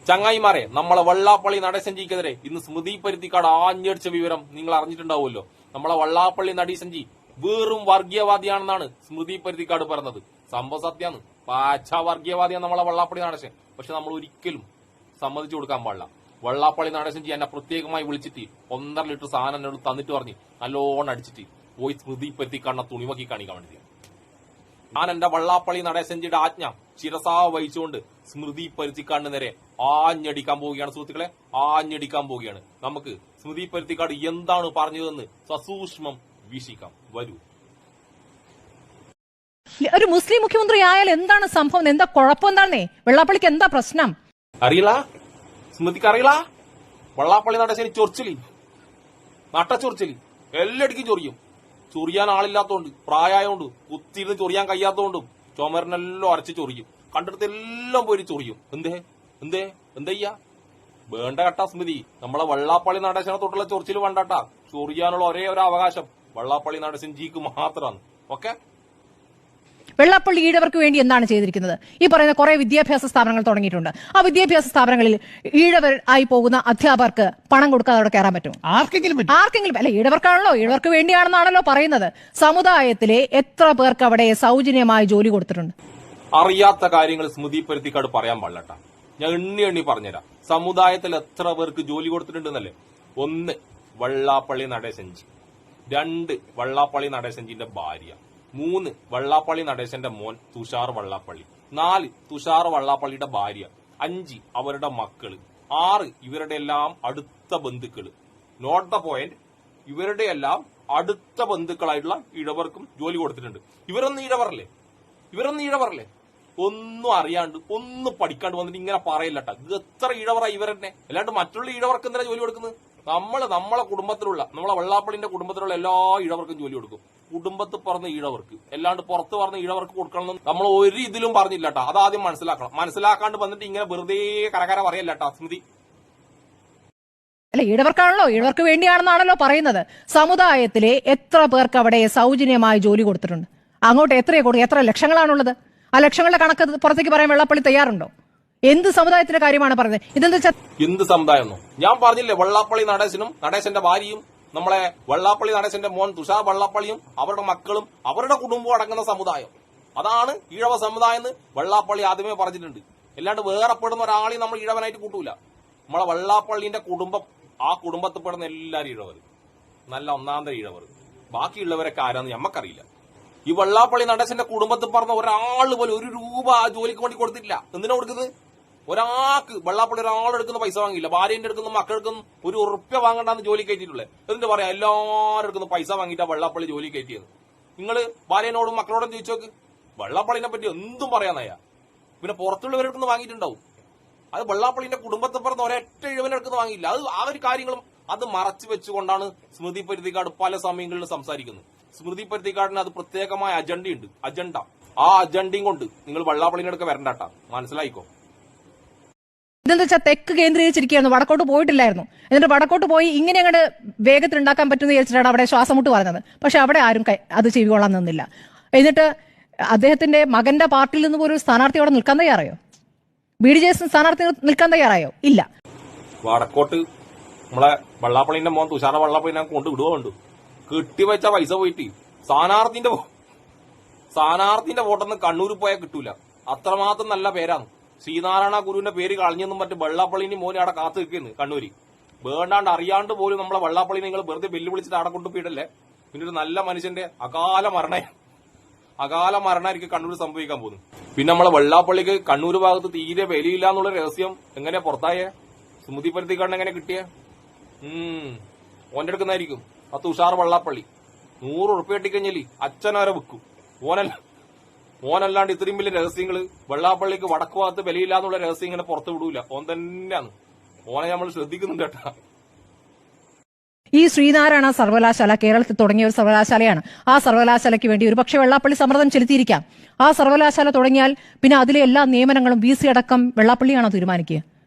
ചങ്ങായിമാരെ, നമ്മളെ വെള്ളാപ്പള്ളി നടേശൻജിക്കെതിരെ ഇന്ന് സ്മൃതി പരുത്തിക്കാട് ആഞ്ഞടിച്ച വിവരം നിങ്ങൾ അറിഞ്ഞിട്ടുണ്ടാവുമല്ലോ. നമ്മളെ വെള്ളാപ്പള്ളി നടേശൻജി വെറും വർഗീയവാദിയാണെന്നാണ് സ്മൃതി പരുത്തിക്കാട് പറഞ്ഞത്. സംഭവ സത്യാണ്. പാച്ച വർഗീയവാദിയാണ് നമ്മളെ വെള്ളാപ്പള്ളി നടേശൻ. പക്ഷെ നമ്മൾ ഒരിക്കലും സമ്മതിച്ചു കൊടുക്കാൻ പാടില്ല. വെള്ളാപ്പള്ളി നടേശൻജി എന്നെ പ്രത്യേകമായി വിളിച്ചിട്ട് 1.5 ലിറ്റർ സാധനം എന്നോട് തന്നിട്ട് പറഞ്ഞ് നല്ലോണം അടിച്ചിട്ട് പോയി സ്മൃതി പരുത്തിക്കാടിനെ തുണിമക്കി കാണിക്കാൻ വേണ്ടി. ഞാൻ എന്റെ വെള്ളാപ്പള്ളി നടേശൻജിയുടെ ആജ്ഞ ശിരസാ വഹിച്ചുകൊണ്ട് സ്മൃതി പരുത്തിക്കാടിന് നേരെ ആഞ്ഞടിക്കാൻ പോവുകയാണ്. സുഹൃത്തുക്കളെ, ആഞ്ഞടിക്കാൻ പോവുകയാണ്. നമുക്ക് സ്മൃതി പരുത്തിക്കാട് എന്താണ് പറഞ്ഞതെന്ന് സസൂക്ഷ്മം വീക്ഷിക്കാം. വരൂ. ഒരു മുസ്ലിം മുഖ്യമന്ത്രി ആയാൽ എന്താണ് സംഭവം? എന്താ കുഴപ്പം? എന്താണേ വെള്ളാപ്പള്ളിക്ക് എന്താ പ്രശ്നം? അറിയില്ല, സ്മൃതിക്ക് അറിയില്ല. വെള്ളാപ്പള്ളി നടേശന് ചൊറിച്ചില്, നട്ടച്ചൊറിച്ചില്, എല്ലാടിക്കും ചൊറിയും. ചൊറിയാൻ ആളില്ലാത്തോണ്ട്, പ്രായമായോണ്ട്, കുത്തിയിരുന്ന് ചൊറിയാൻ കഴിയാത്തോണ്ടും ചുമരനെല്ലാം അരച്ച് ചൊറിയും. കണ്ടെടുത്തെല്ലാം പോയി ചൊറിയും. എന്തയ്യാ വേണ്ട കേട്ടാ സ്മൃതി. നമ്മളെ വെള്ളാപ്പള്ളി നടേശനെ തൊട്ടുള്ള ചൊറിച്ചിൽ വേണ്ടാട്ടാ. ചൊറിയാനുള്ള ഒരേ ഒരു അവകാശം വെള്ളാപ്പള്ളി നടേശൻ ജിക്ക് മാത്രമാണ്. ഓക്കെ, വെള്ളാപ്പള്ളി ഈഴവർക്ക് വേണ്ടി എന്താണ് ചെയ്തിരിക്കുന്നത്? ഈ പറയുന്ന കുറെ വിദ്യാഭ്യാസ സ്ഥാപനങ്ങൾ തുടങ്ങിയിട്ടുണ്ട്. ആ വിദ്യാഭ്യാസ സ്ഥാപനങ്ങളിൽ ഈഴവർ ആയി പോകുന്ന അധ്യാപകർക്ക് പണം കൊടുക്കാതെ അവിടെ കയറാൻ പറ്റും? ആർക്കെങ്കിലും അല്ല, ഈഴവർക്കാണല്ലോ, ഈഴവർക്ക് വേണ്ടിയാണെന്നാണല്ലോ പറയുന്നത്. സമുദായത്തിലെ എത്ര പേർക്ക് അവിടെ സൗജന്യമായി ജോലി കൊടുത്തിട്ടുണ്ട്? അറിയാത്ത കാര്യങ്ങൾ സ്മൃതി പരുത്തിക്കാട് പറയാൻ പാടില്ലട്ടാ. ഞാൻ എണ്ണി പറഞ്ഞുതരാം. സമുദായത്തിൽ എത്ര പേർക്ക് ജോലി കൊടുത്തിട്ടുണ്ടെന്നല്ലേ? 1, വെള്ളാപ്പള്ളി നടേശൻജി. 2, വെള്ളാപ്പള്ളി നടേശൻജിന്റെ ഭാര്യ. 3, വെള്ളാപ്പള്ളി നടേശന്റെ മോൻ തുഷാർ വെള്ളാപ്പള്ളി. 4, തുഷാർ വെള്ളാപ്പള്ളിയുടെ ഭാര്യ. 5, അവരുടെ മക്കള്. 6, ഇവരുടെ എല്ലാം അടുത്ത ബന്ധുക്കള്. നോട്ട് ദ പോയിന്റ്, ഇവരുടെ എല്ലാം അടുത്ത ബന്ധുക്കളായിട്ടുള്ള ഇഴവർക്കും ജോലി കൊടുത്തിട്ടുണ്ട്. ഇവരൊന്നും ഈഴവറല്ലേ? ഒന്നും അറിയാണ്ട്, ഒന്നും പഠിക്കാണ്ട് വന്നിട്ട് ഇങ്ങനെ പറയില്ലട്ടാ. എത്ര ഈഴവറാ ഇവരെന്നെ. അല്ലാണ്ട് മറ്റുള്ള ഈഴവർക്ക് എന്തിനാ ജോലി കൊടുക്കുന്നത്? നമ്മളെ കുടുംബത്തിലുള്ള, നമ്മളെ വെള്ളാപ്പള്ളിന്റെ കുടുംബത്തിലുള്ള എല്ലാ ഈഴവർക്കും ജോലി കൊടുക്കും. കുടുംബത്തിൽ പറഞ്ഞ ഈഴവർക്ക്, അല്ലാണ്ട് പുറത്ത് പറഞ്ഞ ഈഴവർക്ക് കൊടുക്കണമെന്ന് നമ്മൾ ഒരു ഇതിലും പറഞ്ഞില്ലട്ടാ. അതാദ്യം മനസ്സിലാക്കണം. മനസ്സിലാക്കാണ്ട് വന്നിട്ട് ഇങ്ങനെ വെറുതെ കരകര പറയല്ലട്ടാ സ്മൃതി. അല്ല, ഈഴവർക്കാണല്ലോ, ഈഴവർക്ക് വേണ്ടിയാണെന്നാണല്ലോ പറയുന്നത്. സമുദായത്തിലെ എത്ര പേർക്ക് അവിടെ സൗജന്യമായി ജോലി കൊടുത്തിട്ടുണ്ട്? അങ്ങോട്ട് എത്ര ലക്ഷങ്ങളാണുള്ളത്? ആ ലക്ഷങ്ങളുടെ കണക്ക് പുറത്തേക്ക് പറയാൻ വെള്ളാപ്പള്ളി തയ്യാറുണ്ടോ? എന്ത് സമുദായത്തിന്റെ കാര്യമാണ് പറയുന്നത്? ഇതെന്താ എന്ത് സമുദായം? ഞാൻ പറഞ്ഞില്ലേ, വെള്ളാപ്പള്ളി നടേശനും നടേശന്റെ ഭാര്യയും നമ്മളെ വെള്ളാപ്പള്ളി നടേശന്റെ മോൻ തുഷാർ വെള്ളാപ്പള്ളിയും അവരുടെ മക്കളും അവരുടെ കുടുംബവും അടങ്ങുന്ന സമുദായം. അതാണ് ഈഴവ സമുദായം എന്ന് വെള്ളാപ്പള്ളി ആദ്യമേ പറഞ്ഞിട്ടുണ്ട്. അല്ലാണ്ട് വേറെപ്പെടുന്ന ഒരാളെയും നമ്മൾ ഈഴവനായിട്ട് കൂട്ടൂല. നമ്മളെ വെള്ളാപ്പള്ളിന്റെ കുടുംബം, ആ കുടുംബത്തിൽ പെടുന്ന എല്ലാവരും ഈഴവർ, നല്ല ഒന്നാന്തര ഈഴവർ. ബാക്കിയുള്ളവരൊക്കെ ആരാന്ന് ഞമ്മക്കറിയില്ല. ഈ വെള്ളാപ്പള്ളി നടേശന്റെ കുടുംബത്തിൽ പറഞ്ഞ ഒരാൾ പോലും 1 രൂപ ആ ജോലിക്ക് വേണ്ടി കൊടുത്തിട്ടില്ല. എന്തിനാ കൊടുക്കുന്നത്? ഒരാൾക്ക് വെള്ളാപ്പള്ളി ഒരാളെടുക്കുന്ന പൈസ വാങ്ങിയില്ല. ഭാര്യന്റെ എടുക്കുന്ന മക്കളെടുക്കുന്ന 1 ഉറുപ്പ്യ വാങ്ങണ്ടെന്ന് ജോലി കയറ്റിയിട്ടുള്ളത്. എന്നിട്ട് പറയാം എല്ലാവരും എടുക്കുന്ന പൈസ വാങ്ങിയിട്ടാ വെള്ളാപ്പള്ളി ജോലി കയറ്റിയത്. നിങ്ങൾ ഭാര്യനോടും മക്കളോടും ചോദിച്ചു നോക്ക്, വെള്ളാപ്പള്ളിനെ പറ്റി എന്തും പറയാന്നയ്യ. പിന്നെ പുറത്തുള്ളവരെടുക്കുന്ന വാങ്ങിയിട്ടുണ്ടാവും. അത് വെള്ളാപ്പള്ളിന്റെ കുടുംബത്തിൽ പറഞ്ഞ ഒരൊറ്റ ഇഴവനെടുക്കുന്ന വാങ്ങിയില്ല. അത് ആ ഒരു കാര്യങ്ങളും അത് മറച്ചു വെച്ചുകൊണ്ടാണ് സ്മൃതി പരുത്തിക്കാട് പല സമയങ്ങളിലും സംസാരിക്കുന്നത്. സ്മൃതി പരുത്തിക്കാടിന് അത് പ്രത്യേകമായ അജണ്ടയുണ്ട്. ആ അജണ്ടയും കൊണ്ട് നിങ്ങൾ വെള്ളാപ്പള്ളിനടുക്ക വരണ്ടാട്ടാ. മനസ്സിലായിക്കോ? ഇതെന്താ വെച്ചാൽ തെക്ക് കേന്ദ്രീകരിച്ചിരിക്കുകയായിരുന്നു, വടക്കോട്ട് പോയിട്ടില്ലായിരുന്നു. എന്നിട്ട് വടക്കോട്ട് പോയി ഇങ്ങനെ അങ്ങോട്ട് വേഗത്തിൽ ഉണ്ടാക്കാൻ പറ്റുന്ന വിചാരിച്ചിട്ടാണ് അവിടെ ശ്വാസമുട്ട് പറഞ്ഞത്. പക്ഷെ അവിടെ ആരും അത് ചെവികൊള്ളാൻ നിന്നില്ല. എന്നിട്ട് അദ്ദേഹത്തിന്റെ മകന്റെ പാർട്ടിയിൽ നിന്ന് പോലും സ്ഥാനാർത്ഥി അവിടെ നിൽക്കാൻ തയ്യാറായോ? BDJS സ്ഥാനാർത്ഥി നിൽക്കാൻ തയ്യാറായോ? ഇല്ല. വടക്കോട്ട് നമ്മളെ വെള്ളാപ്പള്ളിന്റെ മോൻ തുഷാര വെള്ളാപ്പള്ളിനെ കൊണ്ട് വിടുകയുണ്ട്. കെട്ടിവെച്ച പൈസ പോയിട്ട് സ്ഥാനാർത്ഥിന്റെ വോട്ടൊന്നും കണ്ണൂർ പോയാൽ കിട്ടൂല. അത്രമാത്രം നല്ല പേരാണ്. ശ്രീനാരായണ ഗുരുവിന്റെ പേര് കളഞ്ഞെന്നും മറ്റു വെള്ളാപ്പള്ളിന്റെ മോനെ അവിടെ കാത്തു നിൽക്കുന്നു കണ്ണൂര്. വേണ്ടാണ്ട് അറിയാണ്ട് പോലും നമ്മളെ വെള്ളാപ്പള്ളി നിങ്ങൾ വെറുതെ വെല്ലുവിളിച്ചിട്ട് അവിടെ കൊണ്ടുപോയിട്ടല്ലേ. പിന്നെ ഒരു നല്ല മനുഷ്യന്റെ അകാല മരണമായിരിക്കും കണ്ണൂർ സംഭവിക്കാൻ പോകുന്നു. പിന്നെ നമ്മളെ വെള്ളാപ്പള്ളിക്ക് കണ്ണൂർ ഭാഗത്ത് തീരെ വിലയില്ല എന്നുള്ള രഹസ്യം എങ്ങനെ പുറത്തായേ? സ്മൃതി പരുത്തിക്കാടിന് എങ്ങനെ കിട്ടിയേ? ഓന്റെ എടുക്കുന്നതായിരിക്കും. ആ തുഷാർ വെള്ളാപ്പള്ളി 100 ഉറുപ്പ്യ കിട്ടിക്കഴിഞ്ഞാല് അച്ഛനവരെ വെക്കും. ഓനല്ലാണ്ട് ഇത്രയും വലിയ രഹസ്യങ്ങള് വെള്ളാപ്പള്ളിക്ക് വടക്ക് ഭാഗത്ത് വിലയില്ല എന്നുള്ള രഹസ്യം ഇങ്ങനെ പുറത്തു വിടൂല. ഓൻ തന്നെയാണ്. ഓനെ നമ്മൾ ശ്രദ്ധിക്കുന്നുണ്ട് കേട്ടാ. ഈ ശ്രീനാരായണ സർവകലാശാല കേരളത്തിൽ തുടങ്ങിയ ഒരു സർവകലാശാലയാണ്. ആ സർവകലാശാലയ്ക്ക് വേണ്ടി ഒരുപക്ഷെ വെള്ളാപ്പള്ളി സമ്മർദ്ദം ചെലുത്തിയിരിക്കാം. ആ സർവകലാശാല തുടങ്ങിയാൽ പിന്നെ അതിലെ എല്ലാ നിയമനങ്ങളും VC അടക്കം വെള്ളാപ്പള്ളിയാണോ തീരുമാനിക്കുക?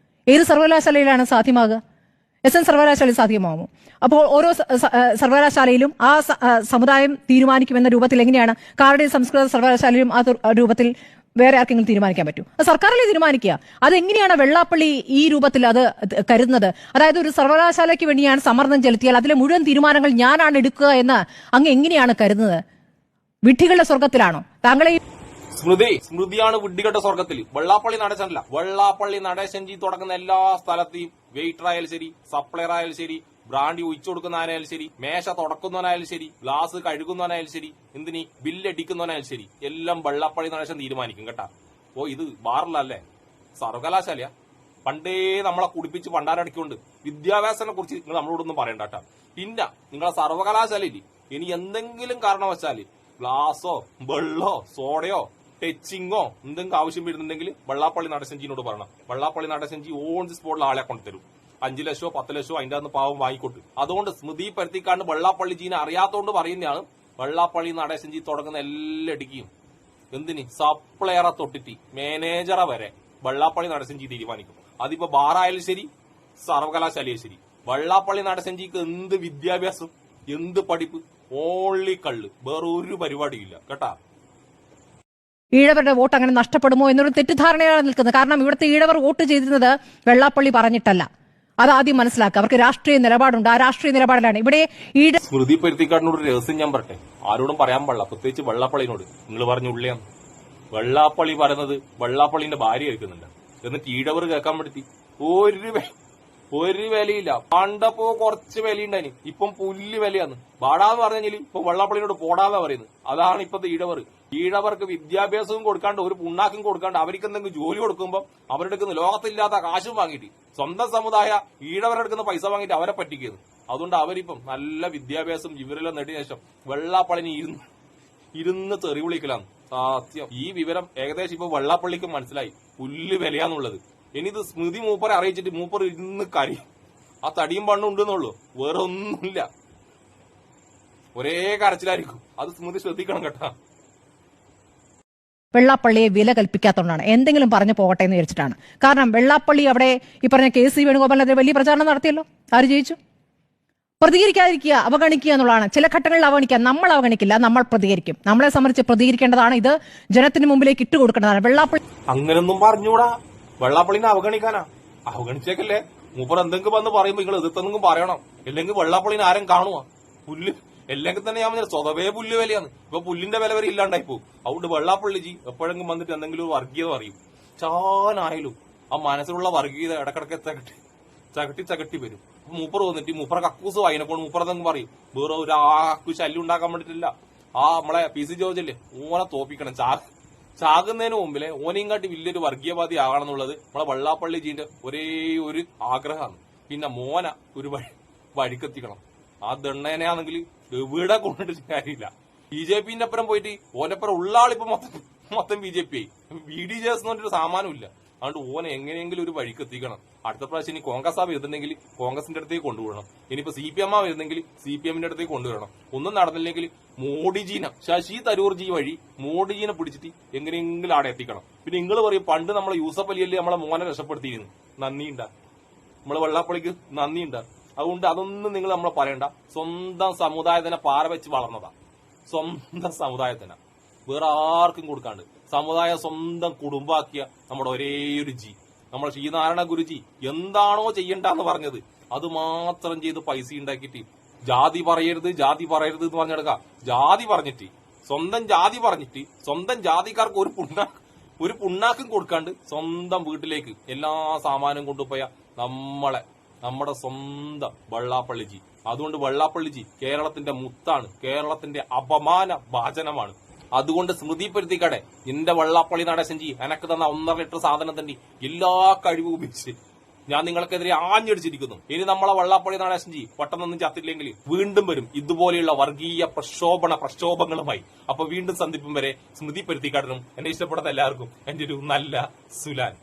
ഏത് സർവകലാശാലയിലാണ് സാധ്യമാകുക? SN സർവകലാശാലയിൽ സാധ്യമാകുമോ? അപ്പോൾ ഓരോ സർവകലാശാലയിലും ആ സമുദായം തീരുമാനിക്കുമെന്ന രൂപത്തിൽ എങ്ങനെയാണ് കാർഡിയ സംസ്കൃത സർവകലാശാലയിലും ആ രൂപത്തിൽ വേറെ ആർക്കെങ്കിലും തീരുമാനിക്കാൻ പറ്റൂ? അത് സർക്കാരല്ലേ തീരുമാനിക്കുക. അതെങ്ങനെയാണ് വെള്ളാപ്പള്ളി ഈ രൂപത്തിൽ അത് കരുതുന്നത്? അതായത് ഒരു സർവകലാശാലയ്ക്ക് വേണ്ടി ഞാൻ സമ്മർദ്ദം ചെലുത്തിയാൽ അതിലെ മുഴുവൻ തീരുമാനങ്ങൾ ഞാനാണ് എടുക്കുക എന്ന് അങ്ങ് എങ്ങനെയാണ് കരുതുന്നത്? വിഡ്ഢികളുടെ സ്വർഗത്തിലാണോ താങ്കളെ? സ്മൃതിയാണ് വിഡ്ഢികളുടെ സ്വർഗത്തിൽ. വെള്ളാപ്പള്ളി നടേശനല്ല. വെള്ളാപ്പള്ളി നടേശൻജി തുടങ്ങുന്ന എല്ലാ സ്ഥലത്തെയും വെയിറ്റർ ആയാലും ശരി, സപ്ലയർ ആയാലും ശരി, ബ്രാൻഡി ഒഴിച്ചു കൊടുക്കുന്നവനായാലും ശരി, മേശ തുടക്കുന്നവനായാലും ശരി, ഗ്ലാസ് കഴുകുന്നവനായാലും ശരി, എന്തിനി ബില്ലടിക്കുന്നവനായാലും ശരി, എല്ലാം വെള്ളാപ്പള്ളി നടേശൻ തീരുമാനിക്കും കേട്ടാ. ഓ ഇത് ബാറിലല്ലേ, സർവകലാശാലയാ? പണ്ടേ നമ്മളെ കുടിപ്പിച്ച് പണ്ടാരടിക്കൊണ്ട് വിദ്യാഭ്യാസത്തിനെ കുറിച്ച് നിങ്ങൾ നമ്മളോടൊന്നും പറയണ്ട കേട്ടാ. പിന്നെ നിങ്ങളെ സർവകലാശാലയില് ഇനി എന്തെങ്കിലും കാരണവശാല് ഗ്ലാസോ വെള്ളോ സോഡയോ ടച്ചിങ്ങോ എന്തെങ്കിലും ആവശ്യം വരുന്നുണ്ടെങ്കിൽ വെള്ളാപ്പള്ളി നടേശൻജിനോട് പറയണം. വെള്ളാപ്പള്ളി നടേശൻജി ഓൺ ദി സ്പോട്ടിൽ ആളെ കൊണ്ടുതരും. 5 ലക്ഷമോ 10 ലക്ഷമോ അതിന്റെ അന്ന് പാവം വാങ്ങിക്കോട്ട്. അതുകൊണ്ട് സ്മൃതി പരുത്തിക്കാണ്ട് വെള്ളാപ്പള്ളിജീനെ അറിയാത്തോണ്ട് പറയുന്നതാണ്. വെള്ളാപ്പള്ളി നടേശൻജി തുടങ്ങുന്ന എല്ലാ ഇടുക്കിയും എന്തിന് സപ്ലയറെ തൊട്ടിട്ട് മാനേജറെ വരെ വെള്ളാപ്പള്ളി നടേശൻജി തീരുമാനിക്കും. അതിപ്പോ ബാറായാലും ശരി, സർവകലാശാലയാലും ശരി. വെള്ളാപ്പള്ളി നടേശൻജിക്ക് എന്ത് വിദ്യാഭ്യാസം, എന്ത് പഠിപ്പ്, ഓൺലി കള്ള്, വേറെ ഒരു പരിപാടിയില്ല കേട്ടാ. ഈഴവരുടെ വോട്ട് അങ്ങനെ നഷ്ടപ്പെടുമോ എന്നൊരു തെറ്റിദ്ധാരണയാണ് നിൽക്കുന്നത്. കാരണം ഇവിടുത്തെ ഈഴവർ വോട്ട് ചെയ്തിരുന്നത് വെള്ളാപ്പള്ളി പറഞ്ഞിട്ടല്ല. അതാദ്യം മനസ്സിലാക്കുക. അവർക്ക് രാഷ്ട്രീയ നിലപാടുണ്ട്. ആ രാഷ്ട്രീയ നിലപാടിലാണ് ഇവിടെ സ്മൃതി പരുത്തിക്കാടിനോട് ഒരു രഹസ്യം ഞാൻ പറട്ടെ. ആരോടും പറയാൻ പാടില്ല, പ്രത്യേകിച്ച് വെള്ളാപ്പള്ളിനോട്. നിങ്ങൾ പറഞ്ഞ ഉള്ളിയാണ്. വെള്ളാപ്പള്ളി പറയുന്നത് വെള്ളാപ്പള്ളിന്റെ ഭാര്യ കേൾക്കുന്നുണ്ട്. എന്നിട്ട് ഈഴവർ കേൾക്കാൻ വേണ്ടി ഒരു വിലയില്ല. പണ്ടപ്പോ കുറച്ച് വിലയുണ്ടായിന്, ഇപ്പം പുല്ല് വിലയാണ്. പാടാന്ന് പറഞ്ഞാൽ ഇപ്പൊ വെള്ളാപ്പള്ളിനോട് പോടാന്നാ പറയുന്നത്. അതാണ് ഇപ്പത്തെ ഈഴവർ. ഈഴവർക്ക് വിദ്യാഭ്യാസവും കൊടുക്കാണ്ട് ഒരു പുണ്ണാക്കും കൊടുക്കാണ്ട് അവർക്ക് എന്തെങ്കിലും ജോലി കൊടുക്കുമ്പോൾ അവരെടുക്കുന്ന ലോകത്തില്ലാത്ത കാശും വാങ്ങിയിട്ട് സ്വന്തം സമുദായ ഈഴവരെടുക്കുന്ന പൈസ വാങ്ങിയിട്ട് അവരെ പറ്റിക്കുന്നു. അതുകൊണ്ട് അവരിപ്പം നല്ല വിദ്യാഭ്യാസം വിവരെല്ലാം നേടിയ ശേഷം വെള്ളാപ്പള്ളിന് ഇരുന്ന് തെറി വിളിക്കലാണ് സത്യം. ഈ വിവരം ഏകദേശം ഇപ്പൊ വെള്ളാപ്പള്ളിക്ക് മനസ്സിലായി, പുല്ല് വിലയാന്നുള്ളത്. ഇനി ഇത് സ്മൃതി മൂപ്പറെ അറിയിച്ചിട്ട് മൂപ്പർ ഇരുന്ന് കരയും. ആ തടിയും പണ്ണും ഉണ്ടെന്നുള്ളൂ, വേറെ ഒന്നുമില്ല. ഒരേ കരച്ചിലായിരിക്കും. അത് സ്മൃതി ശ്രദ്ധിക്കണം കേട്ടാ. വെള്ളാപ്പള്ളിയെ വില കൽപ്പിക്കാത്തതുകൊണ്ടാണ്, എന്തെങ്കിലും പറഞ്ഞു പോകട്ടെ എന്ന് വിചാരിച്ചിട്ടാണ്. കാരണം വെള്ളാപ്പള്ളി അവിടെ ഈ പറഞ്ഞ KC വേണുഗോപാലിനെതിരെ വലിയ പ്രചാരണം നടത്തിയല്ലോ. ആര് ജയിച്ചു? പ്രതികരിക്കാതിരിക്കുക, അവഗണിക്കുക എന്നുള്ളതാണ്. ചില ഘട്ടങ്ങളിൽ അവഗണിക്കുക. നമ്മൾ അവഗണിക്കില്ല, നമ്മൾ പ്രതികരിക്കും. നമ്മളെ സംബന്ധിച്ച് പ്രതികരിക്കേണ്ടതാണ്. ഇത് ജനത്തിന് മുമ്പിലേക്ക് ഇട്ടുകൊടുക്കേണ്ടതാണ്. വെള്ളാപ്പള്ളി അങ്ങനൊന്നും പറഞ്ഞൂടാ. വെള്ളാപ്പള്ളിനെ അവഗണിക്കാനാ? അവഗണിച്ചേക്കല്ലേ. മൂപ്പർ എന്തെങ്കിലും വന്ന് പറയുമ്പോ നിങ്ങൾ എതിർത്തെങ്കിലും പറയണം. അല്ലെങ്കിൽ വെള്ളാപ്പള്ളിനെ ആരും കാണുവാ? പുല്ല് അല്ലെങ്കിൽ തന്നെ ഞാൻ സ്വതവേ പുല്ല് വിലയാണ്. ഇപ്പൊ പുല്ലിന്റെ വില വരെ ഇല്ലാണ്ടായി പോകും. അതുകൊണ്ട് വെള്ളാപ്പള്ളിജി എപ്പോഴെങ്കിലും വന്നിട്ട് എന്തെങ്കിലും ഒരു വർഗീയത പറയും. ചാനായാലും ആ മനസ്സിലുള്ള വർഗീയത ഇടക്കിടക്ക് ചകട്ടി വരും. മൂപ്പർ വന്നിട്ട് മൂപ്പറ കക്കൂസ് അതിനെക്കൊണ്ട് മൂപ്പർ എന്തെങ്കിലും പറയും. വേറെ ഒരാൾക്ക് ശല്യം ഉണ്ടാക്കാൻ വേണ്ടിട്ടില്ല. ആ നമ്മളെ PC ജോർജ് അല്ലേ, ഓനെ തോപ്പിക്കണം. ചാകുന്നതിന് മുമ്പിലെ ഓനെയും കാട്ടി വലിയൊരു വർഗീയവാദി ആകണം എന്നുള്ളത് നമ്മളെ വെള്ളാപ്പള്ളിജീന്റെ ഒരേ ഒരു ആഗ്രഹമാണ്. പിന്നെ മോന ഒരു വഴിക്കെത്തിക്കണം. ആ ദണ്ണേനെയാണെങ്കിൽ എവിടെ കൊണ്ടിട്ട് കാര്യമില്ല. BJPന്റെ അപ്പുറം പോയിട്ട് ഓനപ്പുറം ഉള്ള ആളിപ്പോ മൊത്തം BJP ആയി. BDJS എന്ന് പറഞ്ഞൊരു സാമാനമില്ല. അതുകൊണ്ട് ഓനെ എങ്ങനെയെങ്കിലും ഒരു വഴിക്കെത്തിക്കണം. അടുത്ത പ്രാവശ്യം ഇനി കോൺഗ്രസ് വരുന്നുണ്ടെങ്കിൽ കോൺഗ്രസിന്റെ അടുത്തേക്ക് കൊണ്ടുപോകണം. ഇനിയിപ്പോ CPM വരുന്നെങ്കിൽ CPMന്റെ അടുത്തേക്ക് കൊണ്ടുവരണം. ഒന്നും നടന്നില്ലെങ്കിൽ മോഡിജീനെ, ശശി തരൂർജി വഴി മോഡിജീനെ പിടിച്ചിട്ട് എങ്ങനെയെങ്കിലും അവിടെ എത്തിക്കണം. പിന്നെ നിങ്ങൾ പറയും പണ്ട് നമ്മളെ യൂസഫ് അലിയല്ലേ നമ്മളെ മോനെ രക്ഷപ്പെടുത്തിയിരുന്നു. നന്ദിയുണ്ടാ? നമ്മളെ വെള്ളാപ്പള്ളിക്ക് നന്ദിയുണ്ടാ? അതുകൊണ്ട് അതൊന്നും നിങ്ങൾ നമ്മളെ പറയണ്ട. സ്വന്തം സമുദായത്തിനെ പാറ വെച്ച് വളർന്നതാ. സ്വന്തം സമുദായത്തിനെ വേറെ ആർക്കും കൊടുക്കാണ്ട് സമുദായം സ്വന്തം കുടുംബാക്കിയ നമ്മുടെ ഒരേ ഒരു നമ്മുടെ ശ്രീനാരായണ ഗുരുജി എന്താണോ ചെയ്യണ്ടെന്ന് പറഞ്ഞത് അത് മാത്രം ചെയ്ത് പൈസ ഉണ്ടാക്കിയിട്ട് ജാതി പറയരുത് എന്ന് പറഞ്ഞെടുക്ക. ജാതി പറഞ്ഞിട്ട് സ്വന്തം ജാതി പറഞ്ഞിട്ട് സ്വന്തം ജാതിക്കാർക്ക് ഒരു പുണ്ണാക്കും കൊടുക്കാണ്ട് സ്വന്തം വീട്ടിലേക്ക് എല്ലാ സാമാനും കൊണ്ടുപോയ നമ്മുടെ സ്വന്തം വെള്ളാപ്പള്ളിജി. അതുകൊണ്ട് വെള്ളാപ്പള്ളിജി കേരളത്തിന്റെ മുത്താണ്, കേരളത്തിന്റെ അപമാന ഭാജനമാണ്. അതുകൊണ്ട് സ്മൃതി പരുത്തിക്കടെ എന്റെ വെള്ളാപ്പള്ളി നടേശൻജി എനക്ക് തന്ന 1.5 ലിറ്റർ സാധനം തന്നെ എല്ലാ കഴിവും ഉപയോഗിച്ച് ഞാൻ നിങ്ങൾക്കെതിരെ ആഞ്ഞടിച്ചിരിക്കുന്നു. ഇനി നമ്മളെ വെള്ളാപ്പള്ളി നടേശൻജി പെട്ടെന്നൊന്നും ചത്തില്ലെങ്കിൽ വീണ്ടും വരും ഇതുപോലെയുള്ള വർഗീയ പ്രക്ഷോഭങ്ങളുമായി. അപ്പൊ വീണ്ടും സന്ധിപ്പും വരെ സ്മൃതി പരുത്തിക്കാടനും എന്നെ ഇഷ്ടപ്പെടുന്ന എല്ലാവർക്കും എന്റെ ഒരു നല്ല സുലാൻ.